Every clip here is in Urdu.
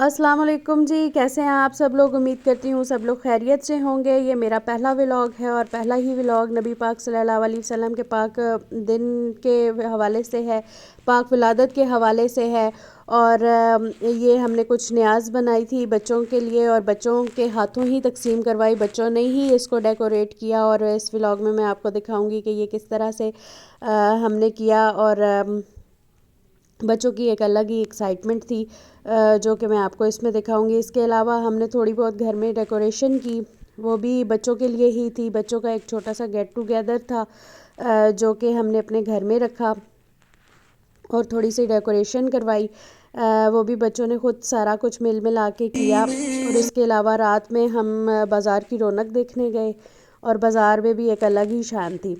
السلام علیکم جی، کیسے ہیں آپ سب لوگ؟ امید کرتی ہوں سب لوگ خیریت سے ہوں گے۔ یہ میرا پہلا ولاگ ہے اور پہلا ہی ولاگ نبی پاک صلی اللہ علیہ وسلم کے پاک دن کے حوالے سے ہے، پاک ولادت کے حوالے سے ہے۔ اور یہ ہم نے کچھ نیاز بنائی تھی بچوں کے لیے اور بچوں کے ہاتھوں ہی تقسیم کروائی، بچوں نے ہی اس کو ڈیکوریٹ کیا۔ اور اس ولاگ میں آپ کو دکھاؤں گی کہ یہ کس طرح سے ہم نے کیا، اور بچوں کی ایک الگ ہی ایکسائٹمنٹ تھی جو کہ میں آپ کو اس میں دکھاؤں گی۔ اس کے علاوہ ہم نے تھوڑی بہت گھر میں ڈیکوریشن کی، وہ بھی بچوں کے لیے ہی تھی۔ بچوں کا ایک چھوٹا سا گیٹ ٹوگیدر تھا جو کہ ہم نے اپنے گھر میں رکھا اور تھوڑی سی ڈیکوریشن کروائی، وہ بھی بچوں نے خود سارا کچھ مل ملا کے کیا۔ اور اس کے علاوہ رات میں ہم بازار کی رونق دیکھنے گئے اور بازار میں بھی ایک الگ ہی شان تھی۔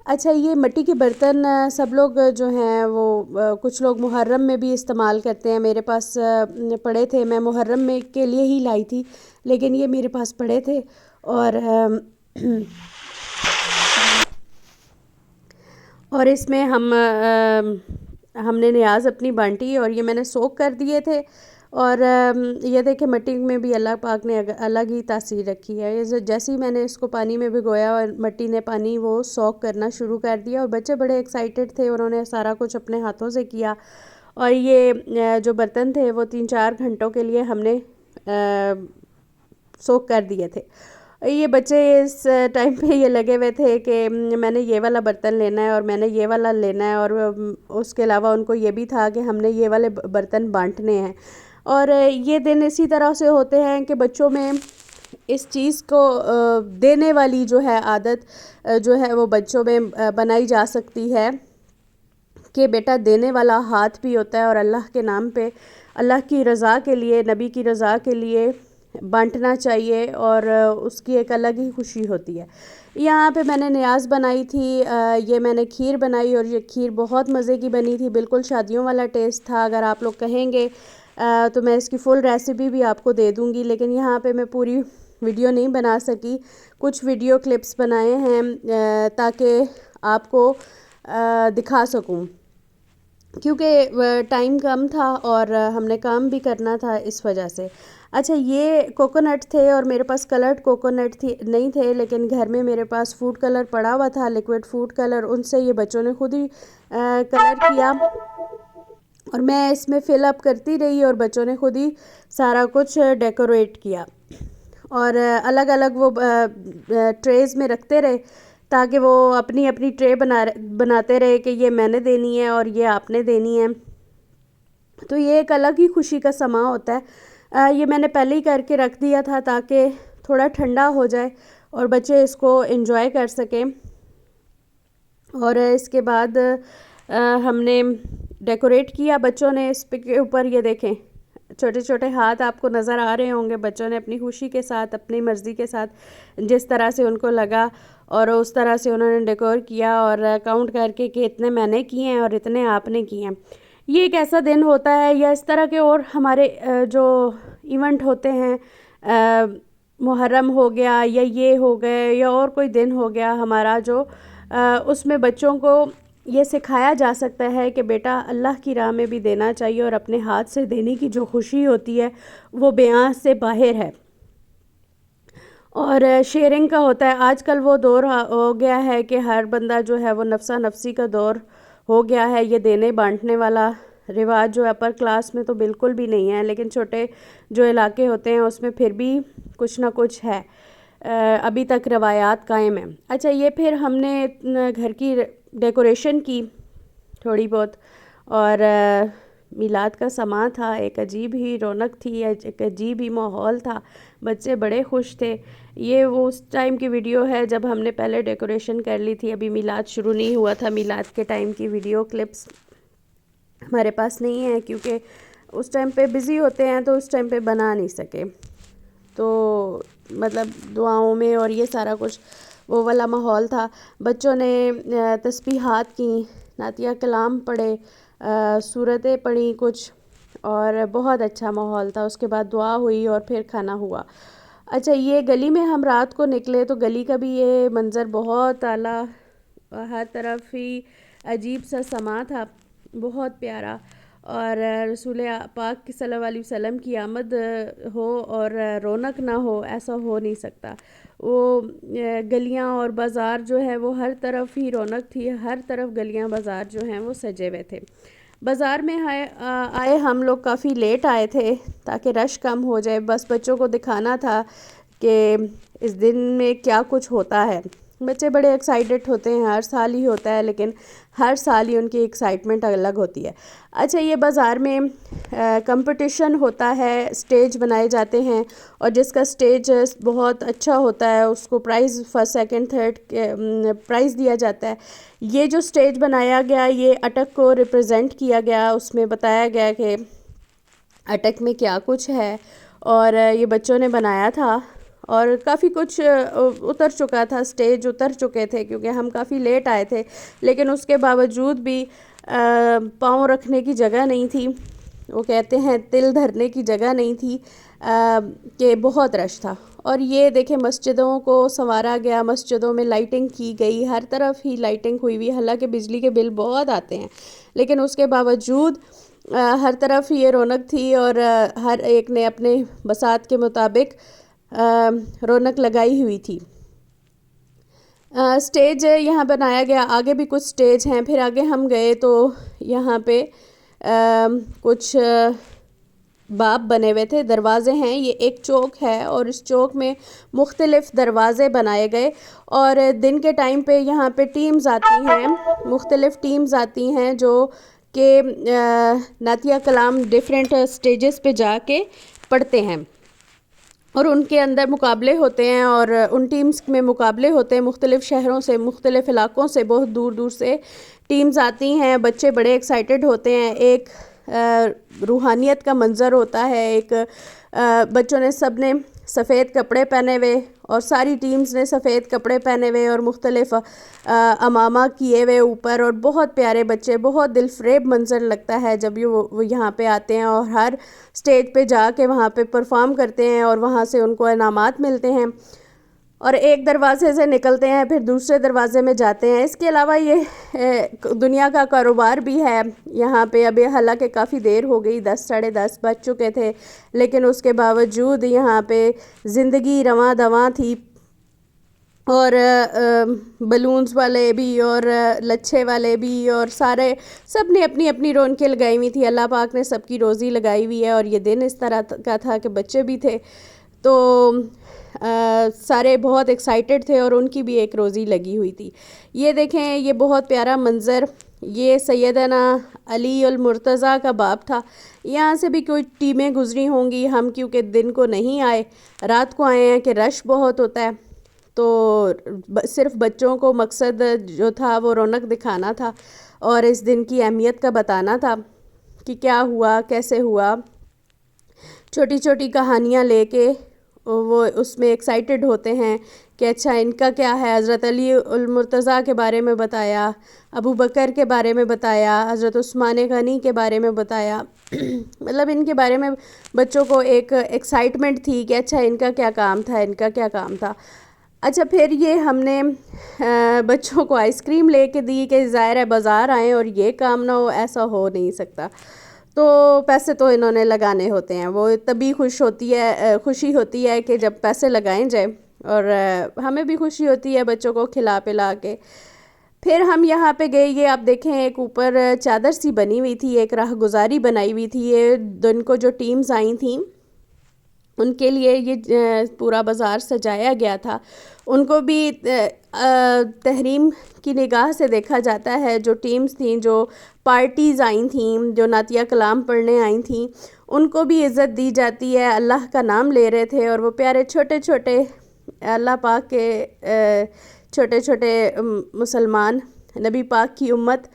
اچھا، یہ مٹی کے برتن سب لوگ جو ہیں وہ کچھ لوگ محرم میں بھی استعمال کرتے ہیں۔ میرے پاس پڑے تھے، میں محرم میں کے لیے ہی لائی تھی، لیکن یہ میرے پاس پڑے تھے اور اس میں ہم نے نیاز اپنی بانٹی اور یہ میں نے سوک کر دیے تھے۔ اور یہ دیکھیں مٹی میں بھی اللہ پاک نے الگ ہی تاثیر رکھی ہے۔ جیسے ہی میں نے اس کو پانی میں بھگویا اور مٹی نے پانی وہ سوک کرنا شروع کر دیا، اور بچے بڑے ایکسائٹڈ تھے، انہوں نے سارا کچھ اپنے ہاتھوں سے کیا۔ اور یہ جو برتن تھے وہ 3-4 گھنٹوں کے لیے ہم نے سوک کر دیے تھے۔ یہ بچے اس ٹائم پہ یہ لگے ہوئے تھے کہ میں نے یہ والا برتن لینا ہے اور میں نے یہ والا لینا ہے، اور اس کے علاوہ ان کو یہ بھی تھا کہ ہم نے یہ والے برتن بانٹنے ہیں۔ اور یہ دن اسی طرح سے ہوتے ہیں کہ بچوں میں اس چیز کو دینے والی جو ہے عادت جو ہے وہ بچوں میں بنائی جا سکتی ہے کہ بیٹا دینے والا ہاتھ بھی ہوتا ہے، اور اللہ کے نام پہ، اللہ کی رضا کے لیے، نبی کی رضا کے لیے بانٹنا چاہیے، اور اس کی ایک الگ ہی خوشی ہوتی ہے۔ یہاں پہ میں نے نیاز بنائی تھی، یہ میں نے کھیر بنائی، اور یہ کھیر بہت مزے کی بنی تھی، بالکل شادیوں والا ٹیسٹ تھا۔ اگر آپ لوگ کہیں گے تو میں اس کی فل ریسیپی بھی آپ کو دے دوں گی، لیکن یہاں پہ میں پوری ویڈیو نہیں بنا سکی، کچھ ویڈیو کلپس بنائے ہیں تاکہ آپ کو دکھا سکوں، کیونکہ ٹائم کم تھا اور ہم نے کام بھی کرنا تھا اس وجہ سے۔ اچھا، یہ کوکونٹ تھے اور میرے پاس کلرڈ کوکونٹ نہیں تھے، لیکن گھر میں میرے پاس فوڈ کلر پڑا ہوا تھا، لیکوڈ فوڈ کلر، ان سے یہ بچوں نے خود ہی کلر کیا اور میں اس میں فل اپ کرتی رہی اور بچوں نے خود ہی سارا کچھ ڈیکوریٹ کیا، اور الگ الگ وہ ٹریز میں رکھتے رہے تاکہ وہ اپنی اپنی ٹرے بناتے رہے کہ یہ میں نے دینی ہے اور یہ آپ نے دینی ہے۔ تو یہ ایک الگ ہی خوشی کا سماں ہوتا ہے۔ یہ میں نے پہلے ہی کر کے رکھ دیا تھا تاکہ تھوڑا ٹھنڈا ہو جائے اور بچے اس کو انجوائے کر سکیں۔ اور اس کے بعد ہم نے ڈیکوریٹ کیا بچوں نے اس کے اوپر، یہ دیکھیں چھوٹے چھوٹے ہاتھ آپ کو نظر آ رہے ہوں گے، بچوں نے اپنی خوشی کے ساتھ، اپنی مرضی کے ساتھ، جس طرح سے ان کو لگا اور اس طرح سے انہوں نے ڈیکور کیا، اور کاؤنٹ کر کے کہ اتنے میں نے کیے ہیں اور اتنے آپ نے کیے ہیں۔ یہ ایک ایسا دن ہوتا ہے، یا اس طرح کے اور ہمارے جو ایونٹ ہوتے ہیں، محرم ہو گیا یا یہ ہو گئے یا اور کوئی دن ہو گیا ہمارا، جو اس میں بچوں کو یہ سکھایا جا سکتا ہے کہ بیٹا اللہ کی راہ میں بھی دینا چاہیے، اور اپنے ہاتھ سے دینے کی جو خوشی ہوتی ہے وہ بیان سے باہر ہے، اور شیئرنگ کا ہوتا ہے۔ آج کل وہ دور ہو گیا ہے کہ ہر بندہ جو ہے وہ نفسا نفسی کا دور ہو گیا ہے، یہ دینے بانٹنے والا رواج جو اپر کلاس میں تو بالکل بھی نہیں ہے، لیکن چھوٹے جو علاقے ہوتے ہیں اس میں پھر بھی کچھ نہ کچھ ہے، ابھی تک روایات قائم ہیں۔ اچھا، یہ پھر ہم نے گھر کی ڈیکوریشن کی تھوڑی بہت، اور میلاد کا سماں تھا، ایک عجیب ہی رونق تھی، ایک عجیب ہی ماحول تھا، بچے بڑے خوش تھے۔ یہ وہ اس ٹائم کی ویڈیو ہے جب ہم نے پہلے ڈیکوریشن کر لی تھی، ابھی میلاد شروع نہیں ہوا تھا۔ میلاد کے ٹائم کی ویڈیو کلپس ہمارے پاس نہیں ہے کیونکہ اس ٹائم پہ بزی ہوتے ہیں، تو اس ٹائم پہ بنا نہیں سکے، تو مطلب دعاؤں میں اور یہ سارا کچھ وہ والا ماحول تھا۔ بچوں نے تسبیحات کی، نعتیہ کلام پڑھے، سورتیں پڑھی کچھ، اور بہت اچھا ماحول تھا۔ اس کے بعد دعا ہوئی اور پھر کھانا ہوا۔ اچھا، یہ گلی میں ہم رات کو نکلے تو گلی کا بھی یہ منظر بہت اعلیٰ، ہر طرف ہی عجیب سا سماں تھا، بہت پیارا، اور رسول پاک کی صلی اللہ علیہ وسلم کی آمد ہو اور رونق نہ ہو، ایسا ہو نہیں سکتا۔ وہ گلیاں اور بازار جو ہے وہ ہر طرف ہی رونق تھی، ہر طرف گلیاں بازار جو ہیں وہ سجے ہوئے تھے۔ بازار میں آئے ہم لوگ کافی لیٹ آئے تھے تاکہ رش کم ہو جائے، بس بچوں کو دکھانا تھا کہ اس دن میں کیا کچھ ہوتا ہے۔ بچے بڑے ایکسائٹڈ ہوتے ہیں، ہر سال ہی ہوتا ہے، لیکن ہر سال ہی ان کی ایکسائٹمنٹ الگ ہوتی ہے۔ اچھا، یہ بازار میں کمپٹیشن ہوتا ہے، اسٹیج بنائے جاتے ہیں، اور جس کا اسٹیج بہت اچھا ہوتا ہے اس کو prize first second third prize دیا جاتا ہے۔ یہ جو اسٹیج بنایا گیا یہ اٹک کو ریپرزینٹ کیا گیا، اس میں بتایا گیا کہ اٹک میں کیا کچھ ہے، اور یہ بچوں نے بنایا تھا، اور کافی کچھ اتر چکا تھا، اسٹیج اتر چکے تھے کیونکہ ہم کافی لیٹ آئے تھے، لیکن اس کے باوجود بھی پاؤں رکھنے کی جگہ نہیں تھی، وہ کہتے ہیں تل دھرنے کی جگہ نہیں تھی، کہ بہت رش تھا۔ اور یہ دیکھیں مسجدوں کو سنوارا گیا، مسجدوں میں لائٹنگ کی گئی، ہر طرف ہی لائٹنگ ہوئی ہوئی، حالانکہ بجلی کے بل بہت آتے ہیں، لیکن اس کے باوجود ہر طرف یہ رونق تھی، اور ہر ایک نے اپنے بساط کے مطابق رونق لگائی ہوئی تھی۔ اسٹیج یہاں بنایا گیا، آگے بھی کچھ اسٹیج ہیں، پھر آگے ہم گئے تو یہاں پہ کچھ باب بنے ہوئے تھے، دروازے ہیں، یہ ایک چوک ہے اور اس چوک میں مختلف دروازے بنائے گئے، اور دن کے ٹائم پہ یہاں پہ ٹیمز آتی ہیں، مختلف ٹیمز آتی ہیں جو کہ نعتیہ کلام ڈیفرنٹ اسٹیجز پہ جا کے پڑھتے ہیں، اور ان کے اندر مقابلے ہوتے ہیں، اور ان ٹیمز میں مقابلے ہوتے ہیں، مختلف شہروں سے، مختلف علاقوں سے، بہت دور دور سے ٹیمز آتی ہیں، بچے بڑے ایکسائٹڈ ہوتے ہیں، ایک روحانیت کا منظر ہوتا ہے، ایک بچوں نے سب نے سفید کپڑے پہنے ہوئے، اور ساری ٹیمز نے سفید کپڑے پہنے ہوئے اور مختلف عمامہ کیے ہوئے اوپر، اور بہت پیارے بچے، بہت دل فریب منظر لگتا ہے جب وہ یہاں پہ آتے ہیں اور ہر اسٹیج پہ جا کے وہاں پہ پرفارم کرتے ہیں، اور وہاں سے ان کو انعامات ملتے ہیں، اور ایک دروازے سے نکلتے ہیں پھر دوسرے دروازے میں جاتے ہیں۔ اس کے علاوہ یہ دنیا کا کاروبار بھی ہے یہاں پہ، ابھی حالانکہ کافی دیر ہو گئی، 10 ساڑھے 10 بج چکے تھے، لیکن اس کے باوجود یہاں پہ زندگی رواں دواں تھی، اور بلونز والے بھی اور لچھے والے بھی، اور سب نے اپنی اپنی رونقیں لگائی ہوئی تھی، اللہ پاک نے سب کی روزی لگائی ہوئی ہے، اور یہ دن اس طرح کا تھا کہ بچے بھی تھے تو سارے بہت ایکسائٹڈ تھے، اور ان کی بھی ایک روزی لگی ہوئی تھی۔ یہ دیکھیں، یہ بہت پیارا منظر، یہ سیدنا علی المرتضیٰ کا باب تھا، یہاں سے بھی کوئی ٹیمیں گزری ہوں گی، ہم کیونکہ دن کو نہیں آئے، رات کو آئے ہیں کہ رش بہت ہوتا ہے، تو صرف بچوں کو مقصد جو تھا وہ رونق دکھانا تھا، اور اس دن کی اہمیت کا بتانا تھا کہ کیا ہوا، کیسے ہوا، چھوٹی چھوٹی کہانیاں لے کے وہ اس میں ایکسائٹڈ ہوتے ہیں کہ اچھا ان کا کیا ہے، حضرت علی المرتضیٰ کے بارے میں بتایا، ابو بکر کے بارے میں بتایا، حضرت عثمان غنی کے بارے میں بتایا، مطلب ان کے بارے میں بچوں کو ایک ایکسائٹمنٹ تھی کہ اچھا ان کا کیا کام تھا، ان کا کیا کام تھا۔ اچھا، پھر یہ ہم نے بچوں کو آئس کریم لے کے دی کہ ظاہر ہے بازار آئیں اور یہ کام نہ ہو، ایسا ہو نہیں سکتا، تو پیسے تو انہوں نے لگانے ہوتے ہیں، وہ تبھی خوشی ہوتی ہے کہ جب پیسے لگائیں جائے، اور ہمیں بھی خوشی ہوتی ہے بچوں کو کھلا پلا کے۔ پھر ہم یہاں پہ گئے، یہ آپ دیکھیں ایک اوپر چادر سی بنی ہوئی تھی، ایک راہ گزاری بنائی ہوئی تھی، یہ دن کو جو ٹیمز آئی تھیں ان کے لیے یہ پورا بازار سجایا گیا تھا، ان کو بھی تحریم کی نگاہ سے دیکھا جاتا ہے، جو ٹیمز تھیں، جو پارٹیز آئی تھیں، جو نعتیہ کلام پڑھنے آئی تھیں، ان کو بھی عزت دی جاتی ہے، اللہ کا نام لے رہے تھے، اور وہ پیارے چھوٹے چھوٹے اللہ پاک کے چھوٹے چھوٹے مسلمان، نبی پاک کی امت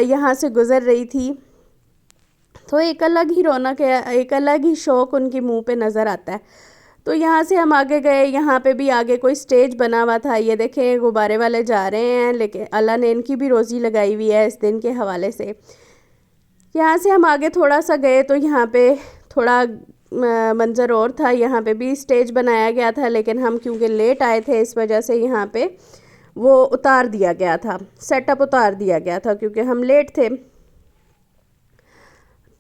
یہاں سے گزر رہی تھی، تو ایک الگ ہی رونق ہے، ایک الگ ہی شوق ان کے منہ پہ نظر آتا ہے۔ تو یہاں سے ہم آگے گئے، یہاں پہ بھی آگے کوئی سٹیج بنا ہوا تھا، یہ دیکھیں غبارے والے جا رہے ہیں، لیکن اللہ نے ان کی بھی روزی لگائی ہوئی ہے اس دن کے حوالے سے۔ یہاں سے ہم آگے تھوڑا سا گئے تو یہاں پہ تھوڑا منظر اور تھا، یہاں پہ بھی سٹیج بنایا گیا تھا، لیکن ہم کیونکہ لیٹ آئے تھے اس وجہ سے یہاں پہ وہ اتار دیا گیا تھا، سیٹ اپ اتار دیا گیا تھا کیونکہ ہم لیٹ تھے۔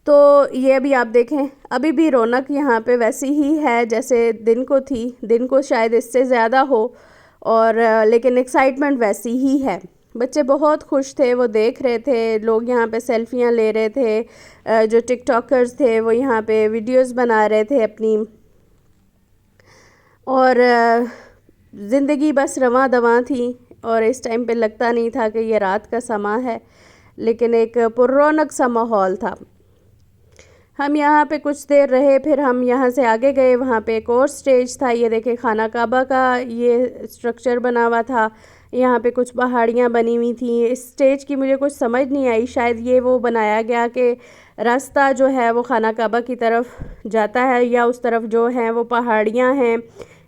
تو یہ ابھی آپ دیکھیں ابھی بھی رونق یہاں پہ ویسی ہی ہے جیسے دن کو تھی، دن کو شاید اس سے زیادہ ہو، اور لیکن ایکسائٹمنٹ ویسی ہی ہے۔ بچے بہت خوش تھے، وہ دیکھ رہے تھے، لوگ یہاں پہ سیلفیاں لے رہے تھے، جو ٹک ٹاکرز تھے وہ یہاں پہ ویڈیوز بنا رہے تھے اپنی، اور زندگی بس رواں دواں تھی، اور اس ٹائم پہ لگتا نہیں تھا کہ یہ رات کا سماں ہے، لیکن ایک پر رونق سا ماحول تھا۔ ہم یہاں پہ کچھ دیر رہے، پھر ہم یہاں سے آگے گئے، وہاں پہ ایک اور سٹیج تھا، یہ دیکھیں خانہ کعبہ کا یہ سٹرکچر بنا ہوا تھا، یہاں پہ کچھ پہاڑیاں بنی ہوئی تھیں۔ اس سٹیج کی مجھے کچھ سمجھ نہیں آئی، شاید یہ وہ بنایا گیا کہ راستہ جو ہے وہ خانہ کعبہ کی طرف جاتا ہے، یا اس طرف جو ہیں وہ پہاڑیاں ہیں،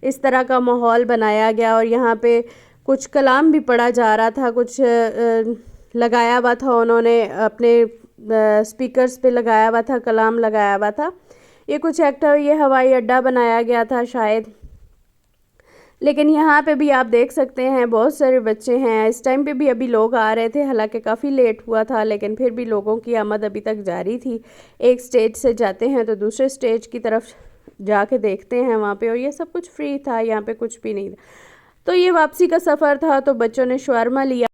اس طرح کا ماحول بنایا گیا، اور یہاں پہ کچھ کلام بھی پڑھا جا رہا تھا، کچھ لگایا ہوا تھا انہوں نے اپنے سپیکرز پہ لگایا ہوا تھا، کلام لگایا ہوا تھا۔ یہ کچھ یہ ہوائی اڈہ بنایا گیا تھا شاید، لیکن یہاں پہ بھی آپ دیکھ سکتے ہیں بہت سارے بچے ہیں، اس ٹائم پہ بھی ابھی لوگ آ رہے تھے، حالانکہ کافی لیٹ ہوا تھا، لیکن پھر بھی لوگوں کی آمد ابھی تک جاری تھی۔ ایک سٹیج سے جاتے ہیں تو دوسرے سٹیج کی طرف جا کے دیکھتے ہیں وہاں پہ، اور یہ سب کچھ فری تھا، یہاں پہ کچھ بھی نہیں تھا۔ تو یہ واپسی کا سفر تھا، تو بچوں نے شاورما لیا۔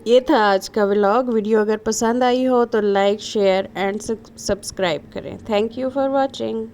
یہ تھا آج کا ولاگ۔ ویڈیو اگر پسند آئی ہو تو لائک، شیئر اینڈ سبسکرائب کریں۔ Thank you for watching.